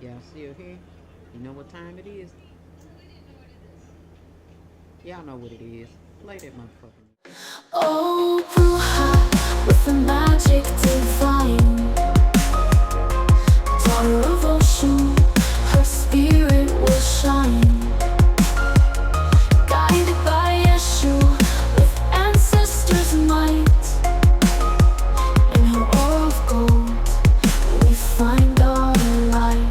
Y'all still here? You know what time it is? Y'all know what it is. Play that motherfucker. Oh, Bruja, with the magic divine, daughter of ocean, her spirit will shine. Guided by Yeshua, with ancestors' might, in her aura of gold, we find our light.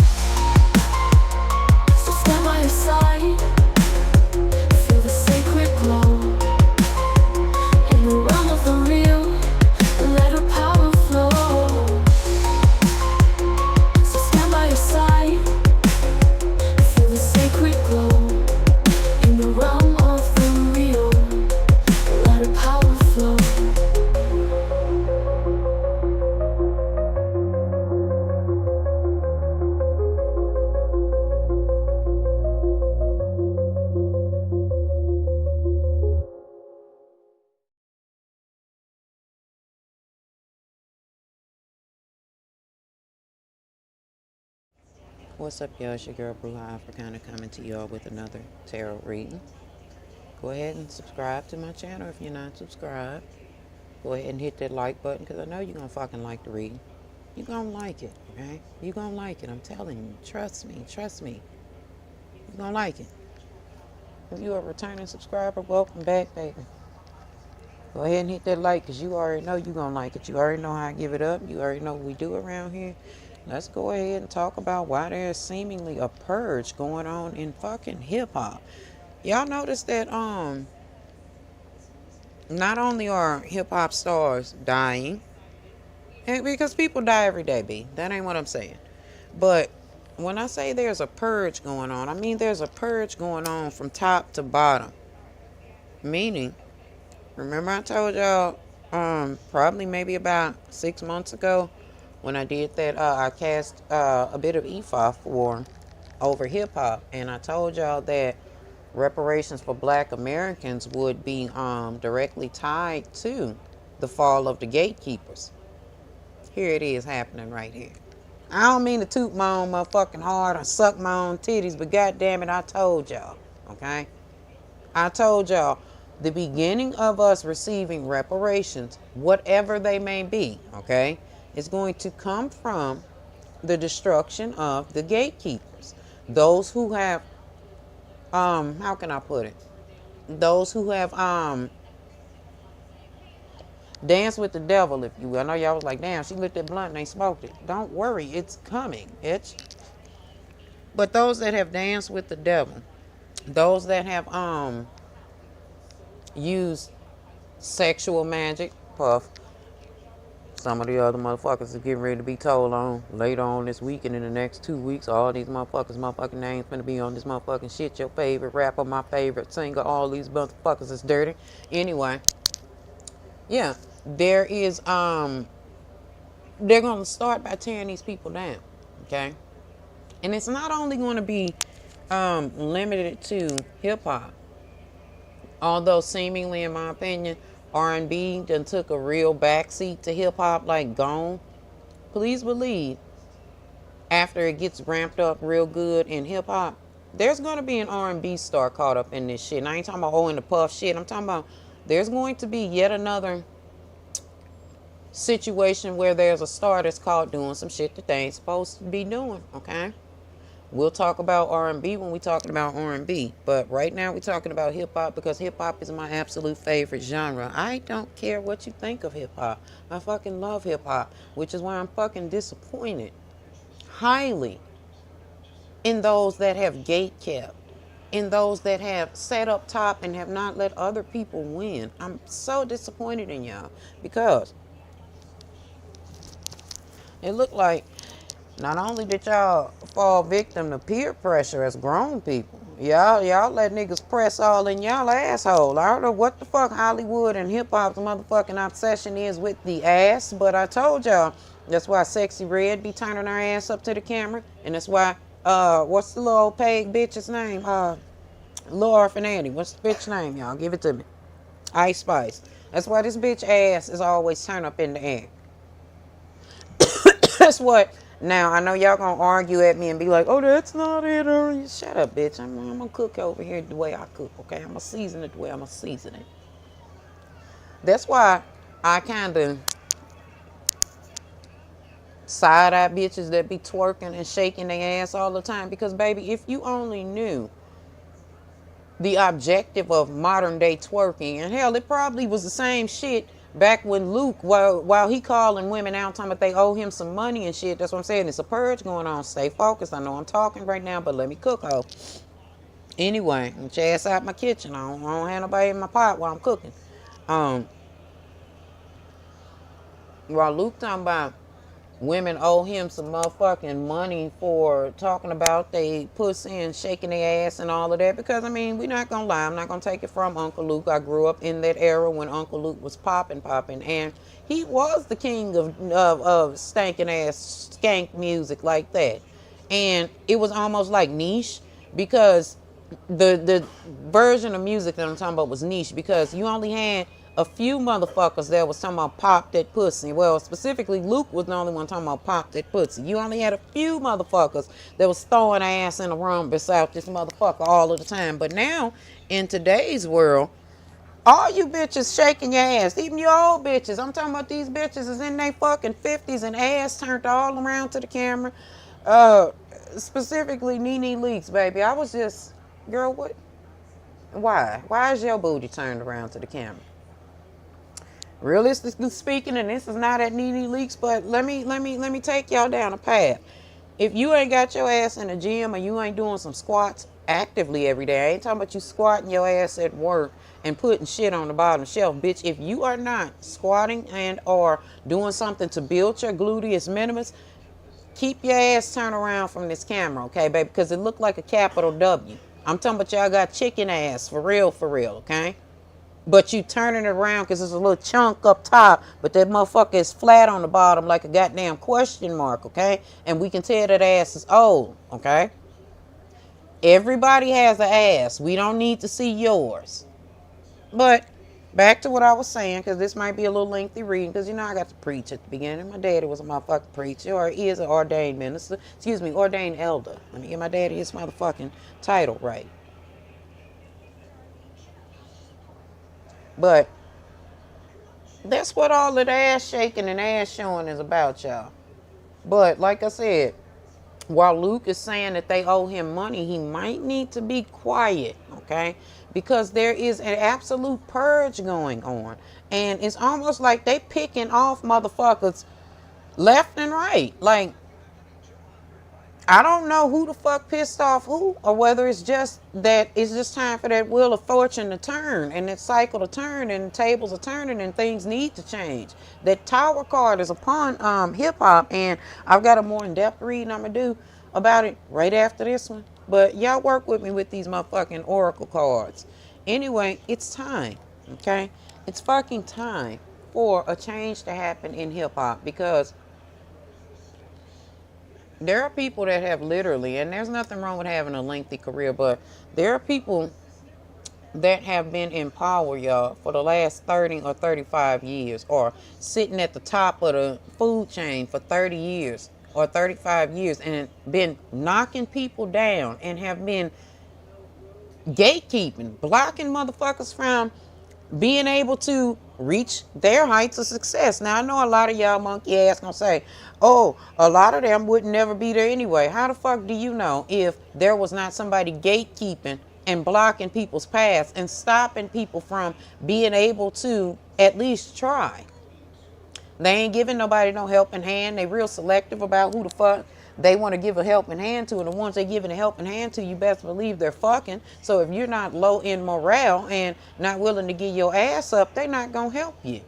So stand by your side, feel the sacred glow. In the realm of the real, let her power flow. So stand by your side, feel the sacred glow. In the realm of the real, let her power flow. What's up, y'all? It's your girl, Bruja Afrikana, coming to y'all with another tarot reading. Go ahead and subscribe to my channel if you're not subscribed. Go ahead and hit that like button because I know you're going to fucking like the reading. You're going to like it, okay? You're going to like it. I'm telling you. Trust me. Trust me. You're going to like it. If you're a returning subscriber, welcome back, baby. Go ahead and hit that like because you already know you're going to like it. You already know how I give it up. You already know what we do around here. Let's go ahead and talk about why there's seemingly a purge going on in fucking hip-hop. Y'all notice that not only are hip-hop stars dying, and because people die every day, B. That ain't what I'm saying. But when I say there's a purge going on, I mean there's a purge going on from top to bottom. Meaning, remember I told y'all probably maybe about 6 months ago when I did that, I cast a bit of EFA for over hip-hop, and I told y'all that reparations for Black Americans would be directly tied to the fall of the gatekeepers. Here it is happening right here. I don't mean to toot my own motherfucking heart or suck my own titties, but goddamn it, I told y'all, okay? I told y'all the beginning of us receiving reparations, whatever they may be, okay, is going to come from the destruction of the gatekeepers. Those who have, how can I put it? Those who have, danced with the devil, if you will. I know y'all was like, damn, she lit that blunt and they smoked it. Don't worry, it's coming, bitch. But those that have danced with the devil, those that have, used sexual magic, puff. Some of the other motherfuckers are getting ready to be told on later on this week and in the next 2 weeks. All these motherfucking names gonna be on this motherfucking shit. Your favorite rapper, my favorite singer, all these motherfuckers is dirty. Anyway, yeah, there is they're gonna start by tearing these people down, okay? And it's not only gonna be limited to hip hop. Although seemingly, in my opinion, R&B done took a real backseat to hip-hop, like gone. Please believe, after it gets ramped up real good in hip-hop, there's going to be an R&B star caught up in this shit. And I ain't talking about in the puff shit. I'm talking about there's going to be yet another situation where there's a star that's caught doing some shit that they ain't supposed to be doing, okay? We'll talk about R&B when we're talking about R&B. But right now we're talking about hip-hop because hip-hop is my absolute favorite genre. I don't care what you think of hip-hop. I fucking love hip-hop, which is why I'm fucking disappointed highly in those that have gate-kept, in those that have sat up top and have not let other people win. I'm so disappointed in y'all because it looked like not only did y'all fall victim to peer pressure as grown people, y'all let niggas press all in y'all asshole. I don't know what the fuck Hollywood and hip hop's motherfucking obsession is with the ass, but I told y'all that's why Sexy Red be turning her ass up to the camera, and that's why what's the little old paid bitch's name? Lil Orphan Annie. What's the bitch name, y'all? Give it to me. Ice Spice. That's why this bitch ass is always turned up in the air. That's what Now, I know y'all gonna argue at me and be like, oh, that's not it. Shut up, bitch. I'm gonna cook over here the way I cook, okay? I'm gonna season it the way I'm gonna season it. That's why I kind of side-eye bitches that be twerking and shaking their ass all the time. Because, baby, if you only knew the objective of modern day twerking, and hell, it probably was the same shit back when Luke, while he calling women out talking about they owe him some money and shit. That's what I'm saying. It's a purge going on. Stay focused. I know I'm talking right now, but let me cook, ho. Anyway, get your ass out my kitchen. I don't have nobody in my pot while I'm cooking. While Luke talking about women owe him some motherfucking money for talking about they pussy and shaking their ass and all of that. Because, I mean, we're not going to lie. I'm not going to take it from Uncle Luke. I grew up in that era when Uncle Luke was popping. And he was the king of stankin' ass skank music like that. And it was almost like niche because the version of music that I'm talking about was niche because you only had a few motherfuckers that was talking about pop that pussy. Well, specifically, Luke was the only one talking about pop that pussy. You only had a few motherfuckers that was throwing ass in the room beside this motherfucker all of the time. But now, in today's world, all you bitches shaking your ass, even your old bitches. I'm talking about these bitches is in their fucking 50s and ass turned all around to the camera. Specifically, Nene Leakes, baby. I was just, girl, what? Why? Why is your booty turned around to the camera? Realistically speaking, and this is not at Nene Leakes, but let me take y'all down a path. If you ain't got your ass in the gym or you ain't doing some squats actively every day, I ain't talking about you squatting your ass at work and putting shit on the bottom shelf, bitch. If you are not squatting and or doing something to build your gluteus minimus, keep your ass turned around from this camera, okay, baby? Because it looked like a capital W. I'm talking about y'all got chicken ass, for real, okay? But you turning it around because there's a little chunk up top, but that motherfucker is flat on the bottom like a goddamn question mark, okay? And we can tell that ass is old, okay? Everybody has an ass. We don't need to see yours. But back to what I was saying, because this might be a little lengthy reading, because, you know, I got to preach at the beginning. My daddy was a motherfucking preacher, or he is an ordained minister. Excuse me, ordained elder. Let me get my daddy his motherfucking title right. But that's what all of the ass shaking and ass showing is about, y'all. But like I said, while Luke is saying that they owe him money, he might need to be quiet, okay? Because there is an absolute purge going on. And it's almost like they picking off motherfuckers left and right. Like, I don't know who the fuck pissed off who, or whether it's just that it's just time for that wheel of fortune to turn and that cycle to turn and tables are turning and things need to change. That tower card is upon hip hop, and I've got a more in-depth reading I'm gonna do about it right after this one. But y'all work with me with these motherfucking oracle cards. Anyway, it's time, okay? It's fucking time for a change to happen in hip hop, because there are people that have literally, and there's nothing wrong with having a lengthy career, but there are people that have been in power, y'all, for the last 30 or 35 years, or sitting at the top of the food chain for 30 years or 35 years, and been knocking people down and have been gatekeeping, blocking motherfuckers from being able to reach their heights of success. Now, I know a lot of y'all monkey ass gonna say, oh, a lot of them would never be there anyway. How the fuck do you know if there was not somebody gatekeeping and blocking people's paths and stopping people from being able to at least try? They ain't giving nobody no helping hand. They real selective about who the fuck they want to give a helping hand to, and the ones they giving a helping hand to, you best believe they're fucking. So if you're not low in morale and not willing to get your ass up, they're not gonna help you.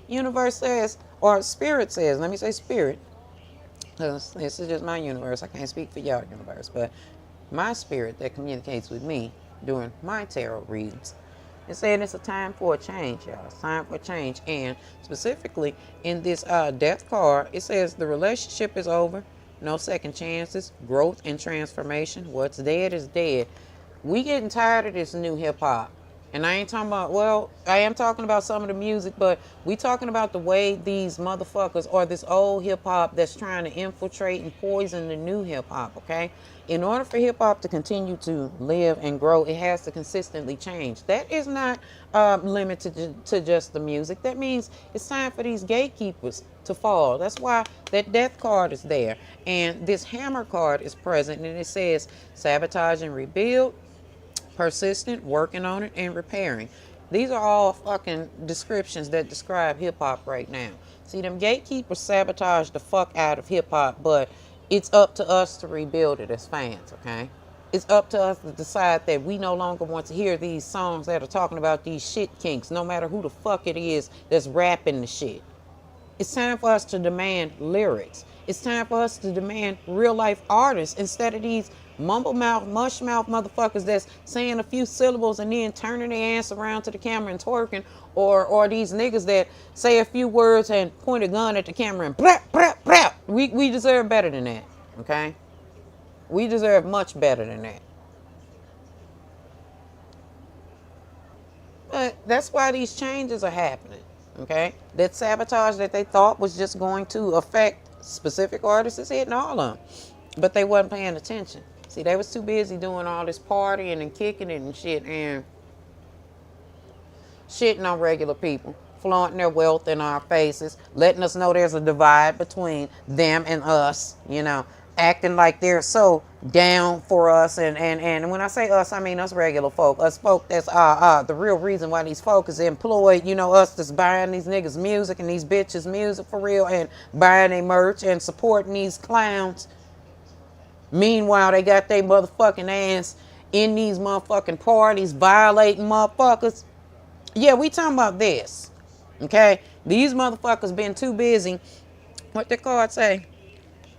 Universe says, or spirit says, let me say spirit, because this is just my universe. I can't speak for y'all universe, but my spirit that communicates with me during my tarot readings, it's saying it's a time for a change, y'all. It's time for a change. And specifically in this death card, it says the relationship is over. No second chances, growth and transformation. What's dead is dead. We getting tired of this new hip hop. And I ain't talking about, well, I am talking about some of the music, but we talking about the way these motherfuckers or this old hip hop that's trying to infiltrate and poison the new hip hop, okay? In order for hip hop to continue to live and grow, it has to consistently change. That is not limited to just the music. That means it's time for these gatekeepers to fall. That's why that death card is there. And this hammer card is present, and it says sabotage and rebuild, persistent, working on it, and repairing. These are all fucking descriptions that describe hip hop right now. See, them gatekeepers sabotage the fuck out of hip hop, but it's up to us to rebuild it as fans, okay? It's up to us to decide that we no longer want to hear these songs that are talking about these shit kinks, no matter who the fuck it is that's rapping the shit. It's time for us to demand lyrics. It's time for us to demand real life artists instead of these mumble mouth, mush mouth motherfuckers that's saying a few syllables and then turning their ass around to the camera and twerking, or these niggas that say a few words and point a gun at the camera and brap, brap, brap. We deserve better than that, okay? We deserve much better than that. But that's why these changes are happening, okay? That sabotage that they thought was just going to affect specific artists is hitting all of them. But they wasn't paying attention. See, they was too busy doing all this partying and kicking it and shit and shitting on regular people, flaunting their wealth in our faces, letting us know there's a divide between them and us, you know, acting like they're so down for us. And when I say us, I mean us regular folk, us folk that's the real reason why these folk is employed, you know, us that's buying these niggas music and these bitches music for real and buying their merch and supporting these clowns. Meanwhile, they got their motherfucking ass in these motherfucking parties, violating motherfuckers. Yeah, we talking about this, okay? These motherfuckers been too busy. What the card say?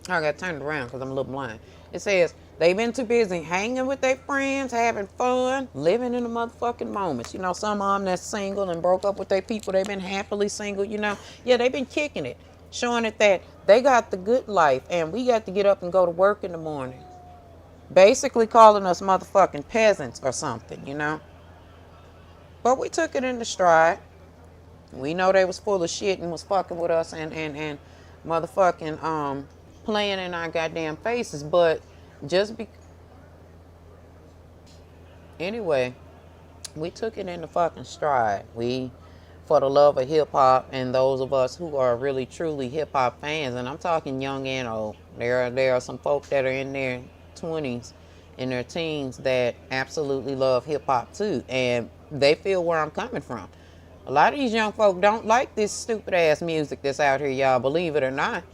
I got turned around because I'm a little blind. It says, they've been too busy hanging with their friends, having fun, living in the motherfucking moments. You know, some of them that's single and broke up with their people, they've been happily single, you know. Yeah, they've been kicking it, showing it that they got the good life and we got to get up and go to work in the morning. Basically calling us motherfucking peasants or something, you know. But we took it in the stride. We know they was full of shit and was fucking with us and motherfucking playing in our goddamn faces. But just be anyway, we took it in the fucking stride. We, for the love of hip hop and those of us who are really truly hip hop fans, and I'm talking young and old. There are some folk that are in their 20s, in their teens that absolutely love hip hop too, and they feel where I'm coming from. A lot of these young folk don't like this stupid ass music that's out here, y'all, believe it or not.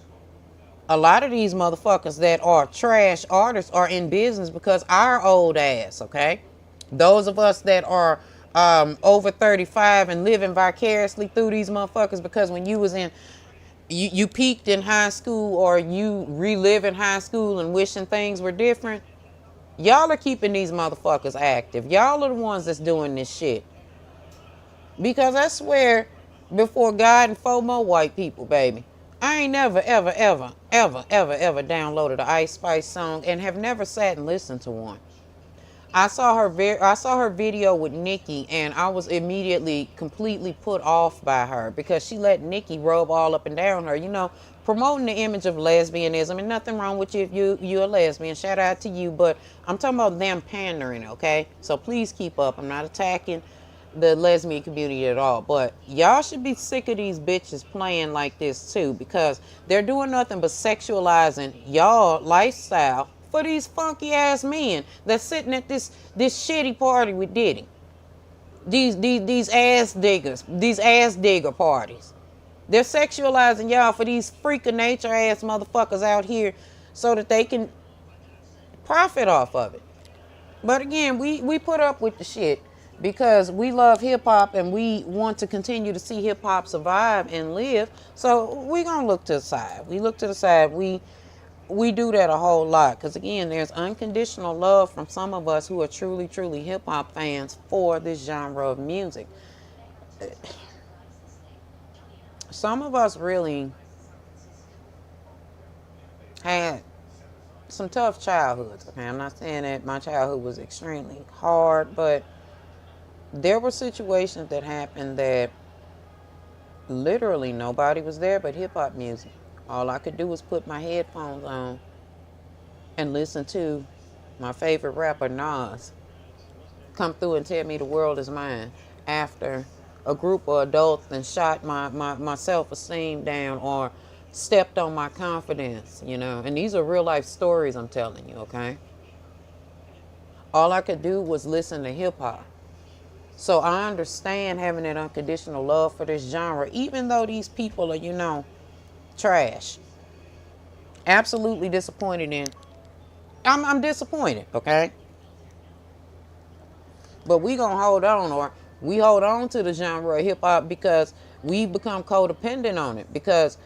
A lot of these motherfuckers that are trash artists are in business because our old ass, okay? Those of us that are over 35 and living vicariously through these motherfuckers because when you was in, you peaked in high school or you reliving high school and wishing things were different. Y'all are keeping these motherfuckers active. Y'all are the ones that's doing this shit. Because I swear, before God and 4 more white people, baby, I ain't never, ever, ever, ever, ever, ever downloaded an Ice Spice song and have never sat and listened to one. I saw her video with Nicki, and I was immediately completely put off by her because she let Nicki rub all up and down her, you know, promoting the image of lesbianism. And nothing wrong with you if you're a lesbian. Shout out to you, but I'm talking about them pandering, okay? So please keep up. I'm not attacking the lesbian community at all, but y'all should be sick of these bitches playing like this too, because they're doing nothing but sexualizing y'all lifestyle for these funky ass men that's sitting at this shitty party with Diddy. These ass diggers, these ass digger parties. They're sexualizing y'all for these freak of nature ass motherfuckers out here so that they can profit off of it. But again, we put up with the shit because we love hip hop and we want to continue to see hip hop survive and live. So we gonna look to the side. We look to the side. We do that a whole lot because again, there's unconditional love from some of us who are truly, truly hip hop fans for this genre of music. Some of us really had some tough childhoods. Okay, I'm not saying that my childhood was extremely hard, but There were situations that happened that literally nobody was there but hip hop music. All I could do was put my headphones on and listen to my favorite rapper, Nas, come through and tell me the world is mine after a group of adults and shot my self-esteem down or stepped on my confidence, you know. And these are real life stories I'm telling you, okay? All I could do was listen to hip hop. So I understand having that unconditional love for this genre, even though these people are, you know, trash. Absolutely disappointed in. I'm disappointed, okay? But we gonna hold on, or we hold on to the genre of hip hop because we become codependent on it. Because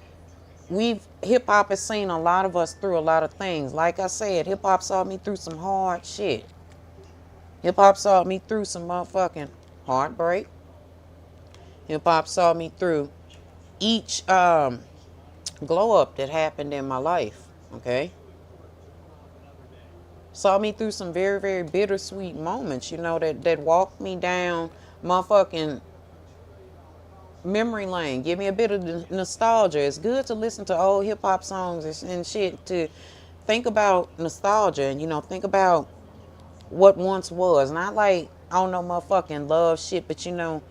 hip hop has seen a lot of us through a lot of things. Like I said, hip hop saw me through some hard shit. Hip hop saw me through some motherfucking heartbreak. Hip hop saw me through each glow up that happened in my life. Okay. Saw me through some very, very bittersweet moments, you know, that walked me down motherfucking memory lane. Give me a bit of nostalgia. It's good to listen to old hip hop songs and shit to think about nostalgia and, you know, think about what once was. Not like, I don't know, motherfucking love shit, but you know,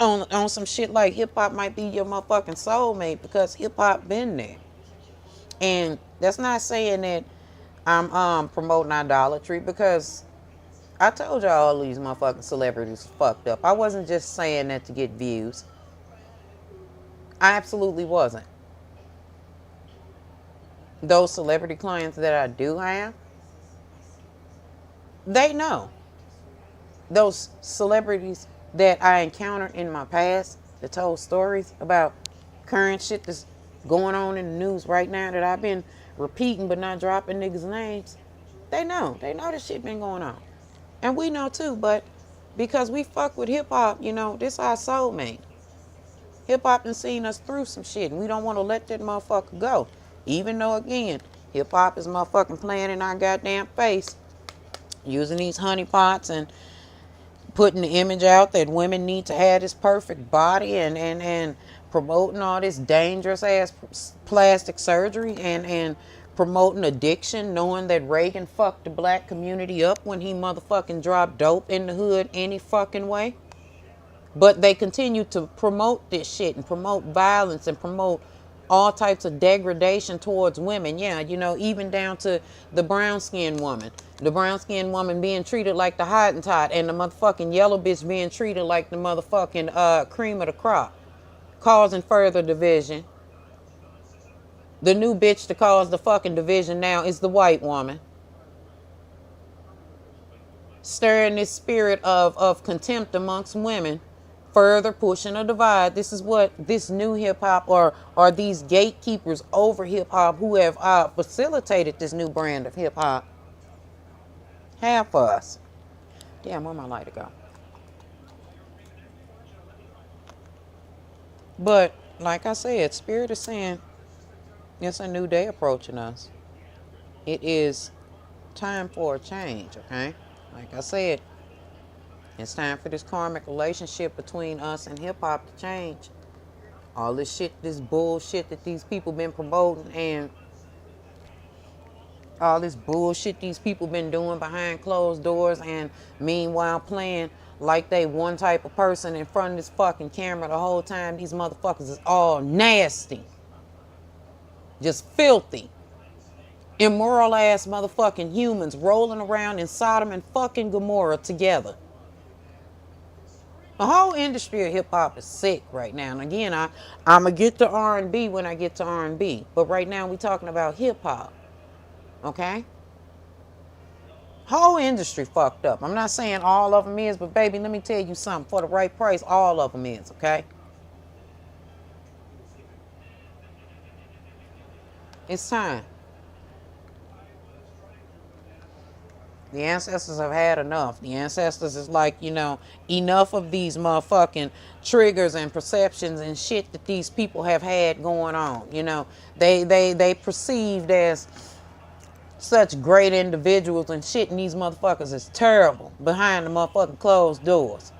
on some shit like hip hop might be your motherfucking soulmate because hip hop been there. And that's not saying that I'm promoting idolatry, because I told y'all all these motherfucking celebrities fucked up. I wasn't just saying that to get views. I absolutely wasn't. Those celebrity clients that I do have, they know. Those celebrities that I encountered in my past that told stories about current shit that's going on in the news right now that I've been repeating but not dropping niggas' names, they know. They know this shit been going on. And we know too, but because we fuck with hip hop, you know, this our soulmate. Hip hop done seen us through some shit, and we don't want to let that motherfucker go. Even though, again, hip hop is motherfucking playing in our goddamn face, using these honeypots and putting the image out that women need to have this perfect body and promoting all this dangerous ass plastic surgery and promoting addiction, knowing that Reagan fucked the black community up when he motherfucking dropped dope in the hood any fucking way. But they continue to promote this shit and promote violence and promote all types of degradation towards women. Yeah, you know, even down to the brown-skinned woman. The brown-skinned woman being treated like the Hottentot and the motherfucking yellow bitch being treated like the motherfucking cream of the crop. Causing further division. The new bitch to cause the fucking division now is the white woman. Stirring this spirit of contempt amongst women. Further pushing a divide. This is what this new hip hop or these gatekeepers over hip hop who have facilitated this new brand of hip hop have for us. Damn, where my lighter go? But like I said, Spirit is saying it's a new day approaching us. It is time for a change, okay? Like I said, it's time for this karmic relationship between us and hip-hop to change. All this shit, this bullshit that these people been promoting and all this bullshit these people been doing behind closed doors and meanwhile playing like they one type of person in front of this fucking camera the whole time. These motherfuckers is all nasty. Just filthy. Immoral ass motherfucking humans rolling around in Sodom and fucking Gomorrah together. The whole industry of hip hop is sick right now. And again, I'm going to get to R&B when I get to R&B. But right now we talking about hip hop. Okay? Whole industry fucked up. I'm not saying all of them is, but baby, let me tell you something. For the right price, all of them is, okay? It's time. The ancestors have had enough. The ancestors is like, you know, enough of these motherfucking triggers and perceptions and shit that these people have had going on. You know, they perceived as such great individuals and shit, and these motherfuckers is terrible behind the motherfucking closed doors.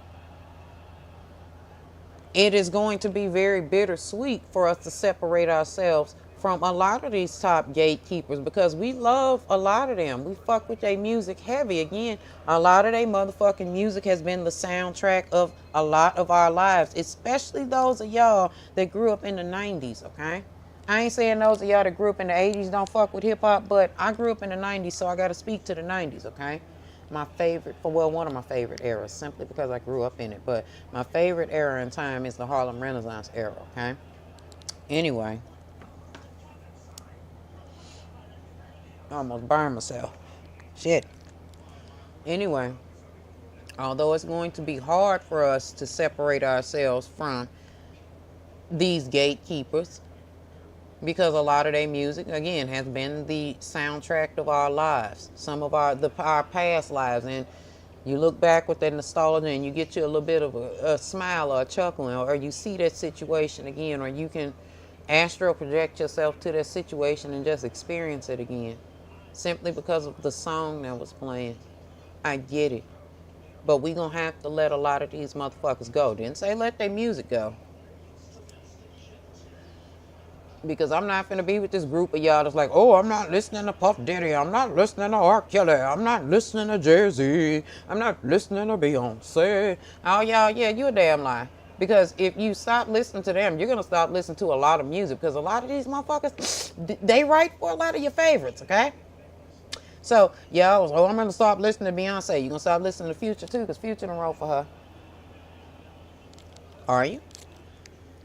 It is going to be very bittersweet for us to separate ourselves from a lot of these top gatekeepers, because we love a lot of them. We fuck with their music heavy. Again, a lot of their motherfucking music has been the soundtrack of a lot of our lives, especially those of y'all that grew up in the 90s, okay? I ain't saying those of y'all that grew up in the 80s don't fuck with hip hop, but I grew up in the 90s, so I got to speak to the 90s, okay? My favorite, one of my favorite eras, simply because I grew up in it, but my favorite era in time is the Harlem Renaissance era, okay? Anyway, I almost burned myself. Shit. Anyway, although it's going to be hard for us to separate ourselves from these gatekeepers, because a lot of their music, again, has been the soundtrack of our lives, some of our past lives, and you look back with that nostalgia and you get you a little bit of a smile or a chuckle, or you see that situation again, or you can astral project yourself to that situation and just experience it again, simply because of the song that was playing. I get it, but we gonna have to let a lot of these motherfuckers go. Didn't say let their music go, because I'm not finna be with this group of y'all that's like, oh, I'm not listening to Puff Daddy, I'm not listening to R. Kelly, I'm not listening to Jay-Z, I'm not listening to Beyonce. Oh, y'all, yeah, you a damn lie. Because if you stop listening to them, you're gonna stop listening to a lot of music, because a lot of these motherfuckers, they write for a lot of your favorites, okay? So, y'all, I'm gonna stop listening to Beyonce. You gonna stop listening to Future too, because Future done wrote for her. Are you?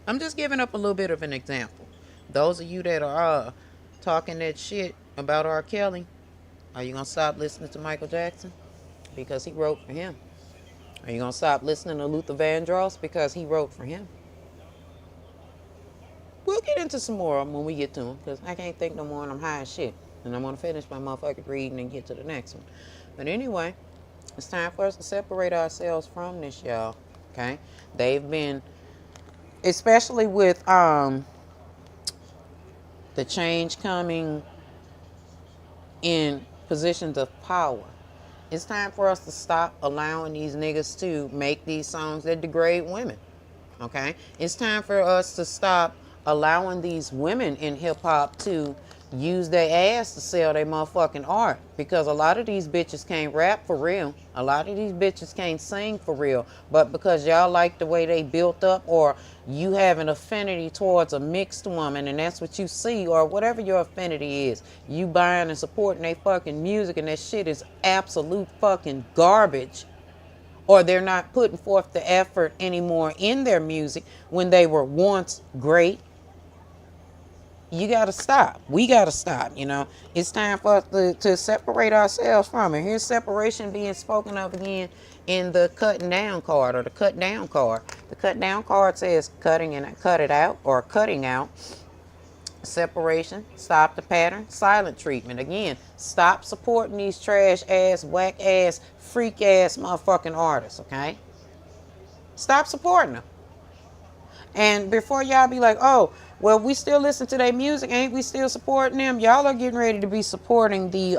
I'm just giving up a little bit of an example. Those of you that are talking that shit about R. Kelly, are you going to stop listening to Michael Jackson? Because he wrote for him. Are you going to stop listening to Luther Vandross? Because he wrote for him. We'll get into some more when we get to them, because I can't think no more and I'm high as shit. And I'm going to finish my motherfucking reading and get to the next one. But anyway, it's time for us to separate ourselves from this, y'all. Okay? They've been, especially with the change coming in positions of power. It's time for us to stop allowing these niggas to make these songs that degrade women. Okay? It's time for us to stop allowing these women in hip hop to use their ass to sell their motherfucking art, because a lot of these bitches can't rap for real. A lot of these bitches can't sing for real, but because y'all like the way they built up, or you have an affinity towards a mixed woman and that's what you see, or whatever your affinity is, you buying and supporting their fucking music, and that shit is absolute fucking garbage, or they're not putting forth the effort anymore in their music when they were once great. You got to stop. We got to stop, you know. It's time for us to separate ourselves from it. Here's separation being spoken of again in the cutting down card, or the cut down card. The cut down card says cutting and cut it out, or cutting out. Separation, stop the pattern, silent treatment. Again, stop supporting these trash ass, whack ass, freak ass motherfucking artists, okay? Stop supporting them. And before y'all be like, oh, well, we still listen to their music, ain't we still supporting them? Y'all are getting ready to be supporting the,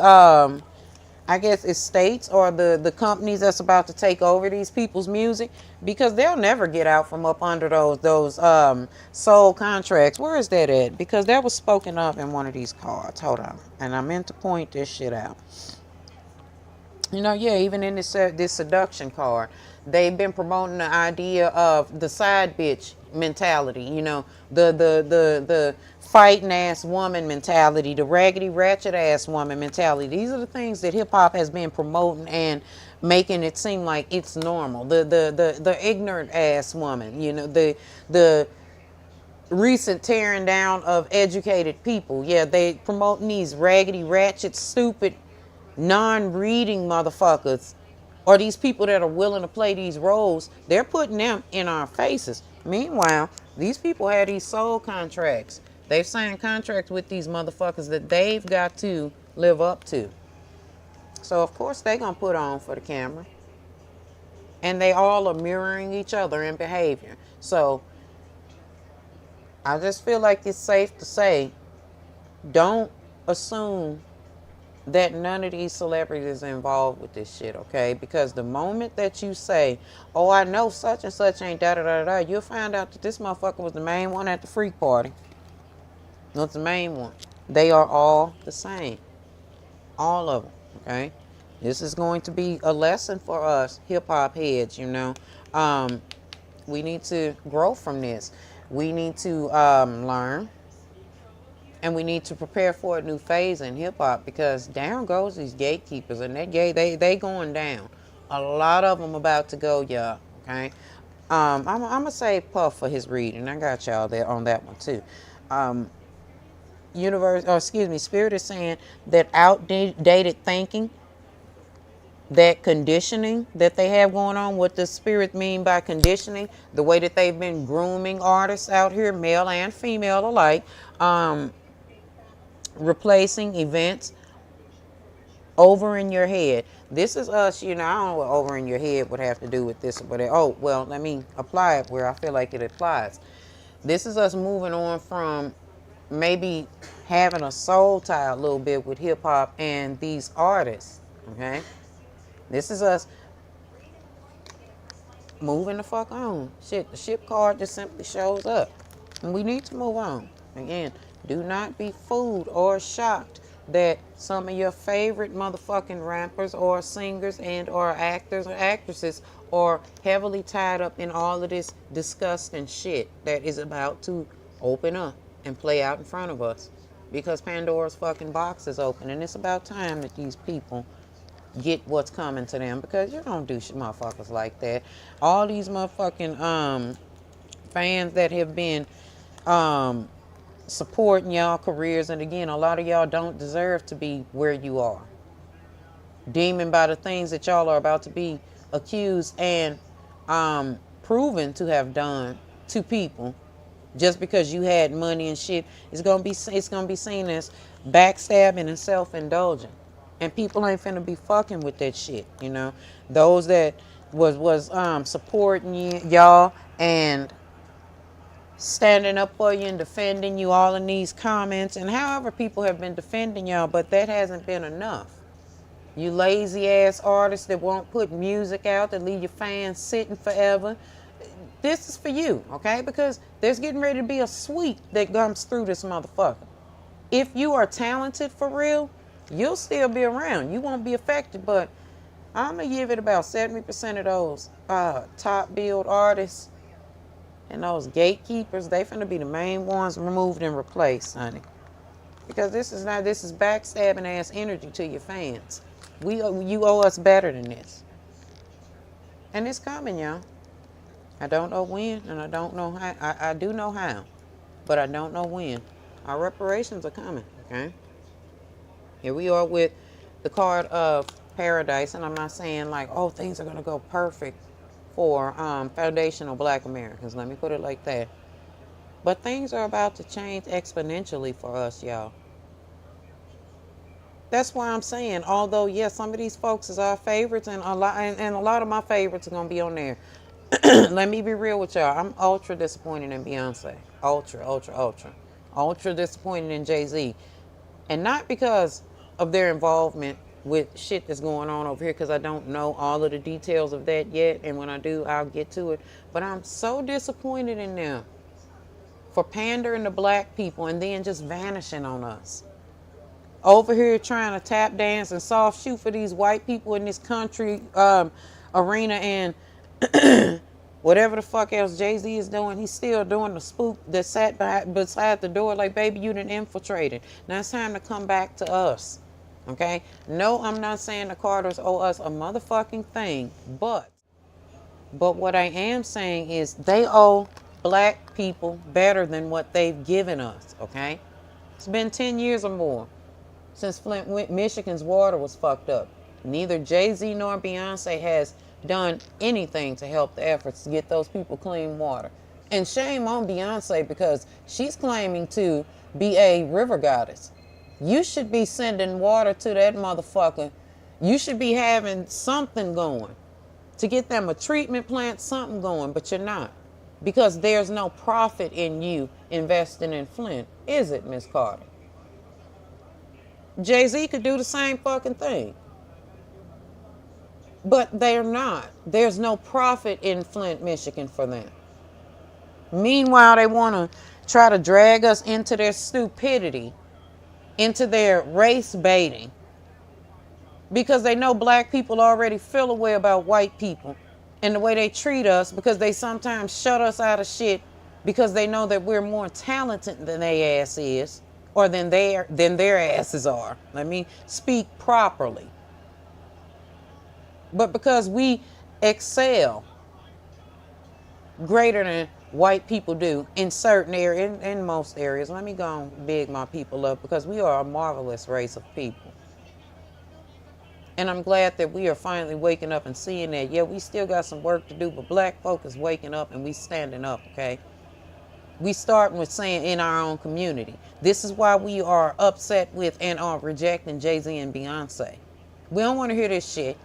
I guess, estates or the companies that's about to take over these people's music, because they'll never get out from up under those soul contracts. Where is that at? Because that was spoken of in one of these cards. Hold on. And I meant to point this shit out. You know, yeah, even in this seduction card, they've been promoting the idea of the side bitch mentality, you know, the fighting ass woman mentality, the raggedy ratchet ass woman mentality. These are the things that hip hop has been promoting and making it seem like it's normal. The ignorant ass woman, you know, the recent tearing down of educated people. Yeah, they promoting these raggedy ratchet stupid non-reading motherfuckers, or these people that are willing to play these roles. They're putting them in our faces. Meanwhile, these people have these soul contracts. They've signed contracts with these motherfuckers that they've got to live up to. So of course they gonna put on for the camera, and they all are mirroring each other in behavior. So I just feel like it's safe to say, don't assume that none of these celebrities are involved with this shit, okay? Because the moment that you say, oh, I know such and such ain't da-da-da-da, you'll find out that this motherfucker was the main one at the freak party. Not the main one. They are all the same. All of them, okay? This is going to be a lesson for us hip-hop heads, you know. We need to grow from this. We need to learn. And we need to prepare for a new phase in hip-hop, because down goes these gatekeepers. And they going down. A lot of them about to go, y'all, okay? I'm going to say Puff for his reading. I got y'all there on that one, too. Spirit is saying that outdated thinking, that conditioning that they have going on. What does Spirit mean by conditioning? The way that they've been grooming artists out here, male and female alike, replacing events over in your head. This is us, you know. I don't know what over in your head would have to do with this or whatever. Oh, well, let me apply it where I feel like it applies. This is us moving on from maybe having a soul tie a little bit with hip hop and these artists, okay? This is us moving the fuck on. Shit, the ship card just simply shows up. And we need to move on. Again, do not be fooled or shocked that some of your favorite motherfucking rappers or singers and or actors or actresses are heavily tied up in all of this disgusting shit that is about to open up and play out in front of us. Because Pandora's fucking box is open, and it's about time that these people get what's coming to them, because you don't do shit motherfuckers like that. All these motherfucking fans that have been supporting y'all careers, and again, a lot of y'all don't deserve to be where you are. Deeming by the things that y'all are about to be accused and proven to have done to people. Just because you had money and shit, it's gonna be seen as backstabbing and self-indulgent, and people ain't finna be fucking with that shit. You know, those that was supporting y'all and standing up for you and defending you all in these comments, and however people have been defending y'all, but that hasn't been enough. You lazy ass artists that won't put music out, that leave your fans sitting forever. This is for you, okay? Because there's getting ready to be a sweep that comes through this motherfucker. If you are talented for real, you'll still be around. You won't be affected, but I'm going to give it about 70% of those top billed artists and those gatekeepers. They finna be the main ones removed and replaced, honey. Because this is backstabbing ass energy to your fans. You owe us better than this. And it's coming, y'all. I don't know when, and I don't know how. I do know how, but I don't know when. Our reparations are coming, okay? Here we are with the card of paradise, and I'm not saying like, oh, things are going to go perfect for foundational Black Americans. Let me put it like that. But things are about to change exponentially for us, y'all. That's why I'm saying, although, yes, some of these folks is our favorites, and a lot of my favorites are going to be on there. Let me be real with y'all. I'm ultra disappointed in Beyonce. Ultra disappointed in Jay-Z. And not because of their involvement with shit that's going on over here, because I don't know all of the details of that yet. And when I do, I'll get to it. But I'm so disappointed in them for pandering to Black people and then just vanishing on us. Over here trying to tap dance and soft shoot for these white people in this country arena, and whatever the fuck else Jay-Z is doing, he's still doing the spook that sat beside the door like, baby, you done infiltrated. Now it's time to come back to us, okay? No, I'm not saying the Carters owe us a motherfucking thing, but what I am saying is they owe Black people better than what they've given us, okay? It's been 10 years or more since Flint, Michigan's water was fucked up. Neither Jay-Z nor Beyonce has done anything to help the efforts to get those people clean water. And shame on Beyonce, because she's claiming to be a river goddess. You should be sending water to that motherfucker. You should be having something going to get them a treatment plant, something going, but you're not. Because there's no profit in you investing in Flint, is it, Miss Carter? Jay-Z could do the same fucking thing. But they're not. There's no profit in Flint, Michigan for them. Meanwhile, they want to try to drag us into their stupidity, into their race baiting, because they know black people already feel a way about white people and the way they treat us, because they sometimes shut us out of shit because they know that we're more talented than their ass is, or than their asses are. Let me speak properly. But because we excel greater than white people do in certain areas, in most areas, let me go and big my people up, because we are a marvelous race of people. And I'm glad that we are finally waking up and seeing that. Yeah, we still got some work to do, but black folk is waking up and we standing up, okay? We starting with saying in our own community. This is why we are upset with and are rejecting Jay-Z and Beyonce. We don't want to hear this shit.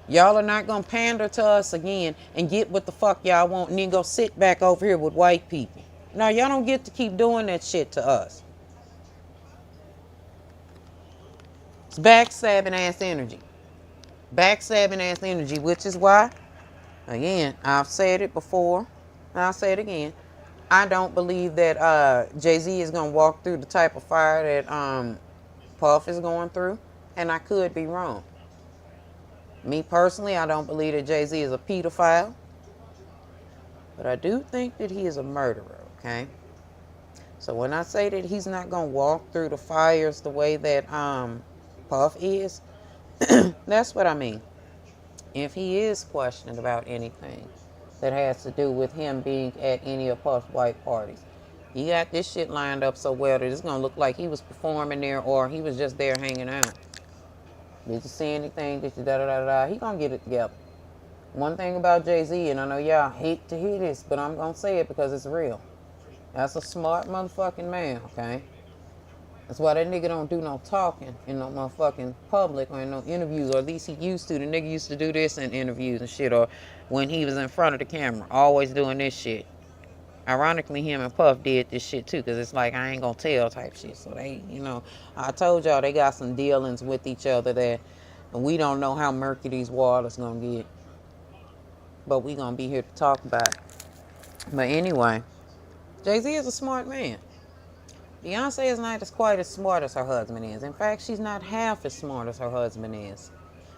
Y'all are not going to pander to us again and get what the fuck y'all want and then go sit back over here with white people. No, y'all don't get to keep doing that shit to us. It's backstabbing ass energy. Backstabbing ass energy, which is why, again, I've said it before, and I'll say it again. I don't believe that Jay-Z is going to walk through the type of fire that Puff is going through, and I could be wrong. Me personally, I don't believe that Jay-Z is a pedophile, but I do think that he is a murderer, okay? So when I say that he's not going to walk through the fires the way that Puff is, that's what I mean. If he is questioned about anything that has to do with him being at any of Puff's white parties, he got this shit lined up so well that it's going to look like he was performing there or he was just there hanging out. Did you see anything? Did you da-da-da-da? He going to get it together. One thing about Jay-Z, and I know y'all hate to hear this, but I'm going to say it because it's real. That's a smart motherfucking man, okay? That's why that nigga don't do no talking in no motherfucking public or in no interviews, or at least he used to. The nigga used to do this in interviews and shit, or when he was in front of the camera, always doing this shit. Ironically, him and Puff did this shit too, because it's like, I ain't gonna tell type shit. So they, you know, I told y'all they got some dealings with each other that we don't know how murky these waters gonna get. But we gonna be here to talk about it. But anyway, Jay-Z is a smart man. Beyonce is not quite as smart as her husband is. In fact, she's not half as smart as her husband is,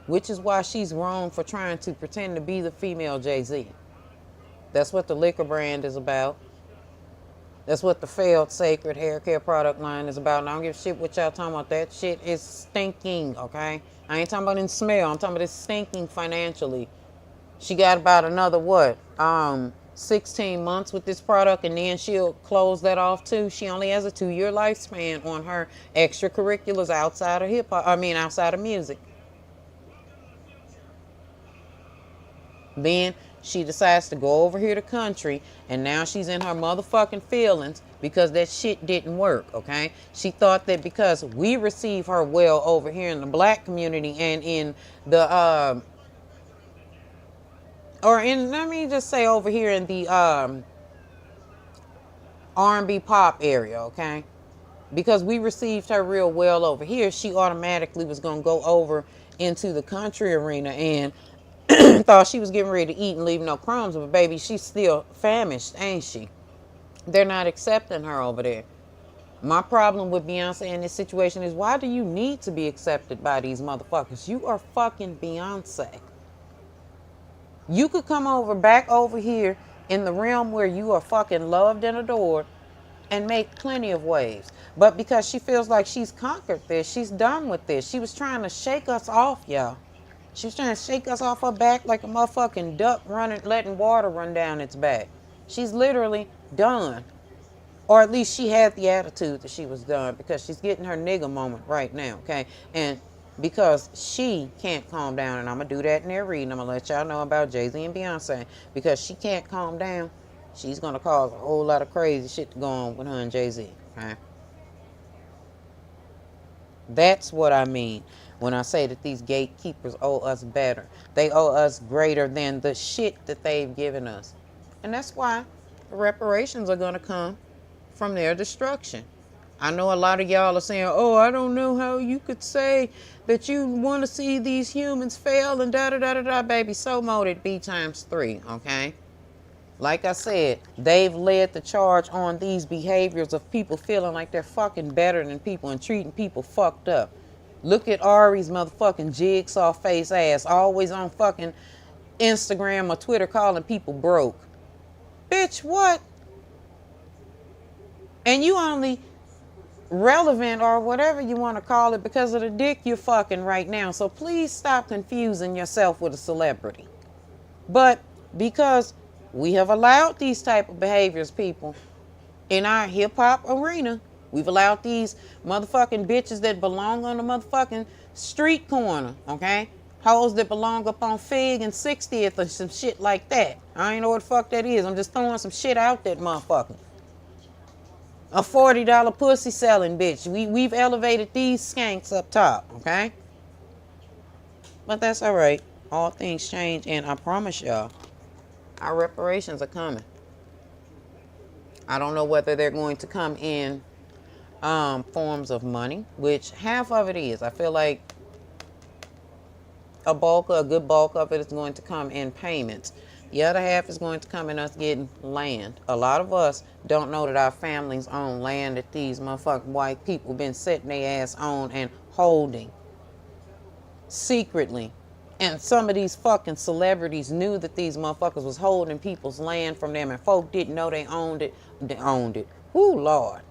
which is why she's wrong for trying to pretend to be the female Jay-Z. That's what the liquor brand is about. That's what the failed sacred hair care product line is about. And I don't give a shit what y'all talking about. That shit is stinking, okay? I ain't talking about in smell. I'm talking about it's stinking financially. She got about another, 16 months with this product, and then she'll close that off too. She only has a 2-year lifespan on her extracurriculars outside of outside of music. Then she decides to go over here to country, and now she's in her motherfucking feelings because that shit didn't work, okay? She thought that because we receive her well over here in the black community and in the let me just say over here in the R&B pop area, okay? Because we received her real well over here, she automatically was going to go over into the country arena and thought she was getting ready to eat and leave no crumbs. But baby, she's still famished, ain't she? They're not accepting her over there. My problem with Beyonce in this situation is, why do you need to be accepted by these motherfuckers? You are fucking Beyonce. You could come back over here in the realm where you are fucking loved and adored and make plenty of waves. But because she feels like she's conquered this, she's done with this. She was trying to shake us off, y'all. She was trying to shake us off her back like a motherfucking duck letting water run down its back. She's literally done. Or at least she had the attitude that she was done, because she's getting her nigga moment right now, okay? And because she can't calm down, and I'm going to do that in their reading. I'm going to let y'all know about Jay-Z and Beyonce. Because she can't calm down, she's going to cause a whole lot of crazy shit to go on with her and Jay-Z, okay? That's what I mean when I say that these gatekeepers owe us better. They owe us greater than the shit that they've given us. And that's why the reparations are going to come from their destruction. I know a lot of y'all are saying, oh, I don't know how you could say that you want to see these humans fail and da-da-da-da-da, baby. So molded B times 3, okay? Like I said, they've led the charge on these behaviors of people feeling like they're fucking better than people and treating people fucked up. Look at Ari's motherfucking jigsaw face ass, always on fucking Instagram or Twitter calling people broke. Bitch, what? And you only relevant or whatever you want to call it because of the dick you're fucking right now. So please stop confusing yourself with a celebrity. But because we have allowed these type of behaviors, people, in our hip-hop arena, we've allowed these motherfucking bitches that belong on the motherfucking street corner, okay? Hoes that belong up on Fig and 60th or some shit like that. I ain't know what the fuck that is. I'm just throwing some shit out that motherfucker. A $40 pussy selling bitch. We've elevated these skanks up top, okay? But that's all right. All things change, and I promise y'all, our reparations are coming. I don't know whether they're going to come in forms of money, which half of it is. I feel like a good bulk of it is going to come in payments. The other half is going to come in us getting land. A lot of us don't know that our families own land that these motherfucking white people been sitting their ass on and holding secretly. And some of these fucking celebrities knew that these motherfuckers was holding people's land from them, and folk didn't know they owned it. They owned it. Ooh, Lord.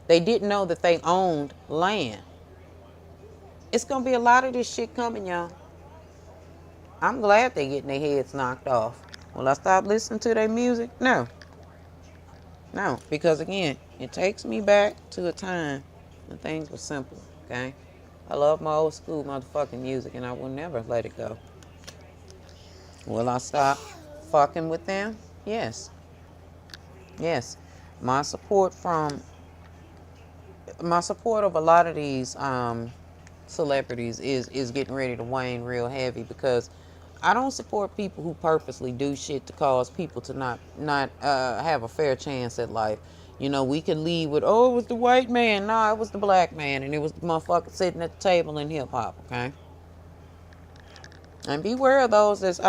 They didn't know that they owned land. It's going to be a lot of this shit coming, y'all. I'm glad they getting their heads knocked off. Will I stop listening to their music? No. No, because again, it takes me back to a time when things were simple, okay? I love my old school motherfucking music, and I will never let it go. Will I stop fucking with them? Yes. Yes. My support of a lot of these celebrities is getting ready to wane real heavy, because I don't support people who purposely do shit to cause people to not have a fair chance at life. You know, we can lead with, oh, it was the white man. Nah, it was the black man, and it was the motherfucker sitting at the table in hip-hop, okay? And beware of those that's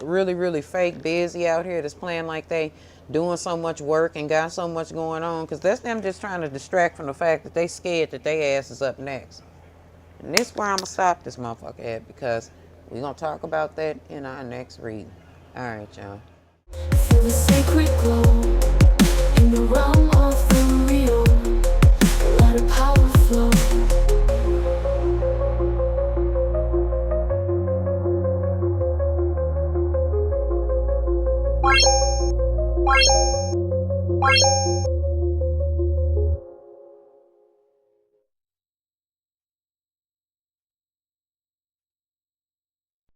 really, really fake busy out here that's playing like they doing so much work and got so much going on, because that's them just trying to distract from the fact that they scared that their ass is up next. And this is where I'm going to stop this motherfucker at, because we're going to talk about that in our next reading. All right, y'all. Feel the sacred glow in the realm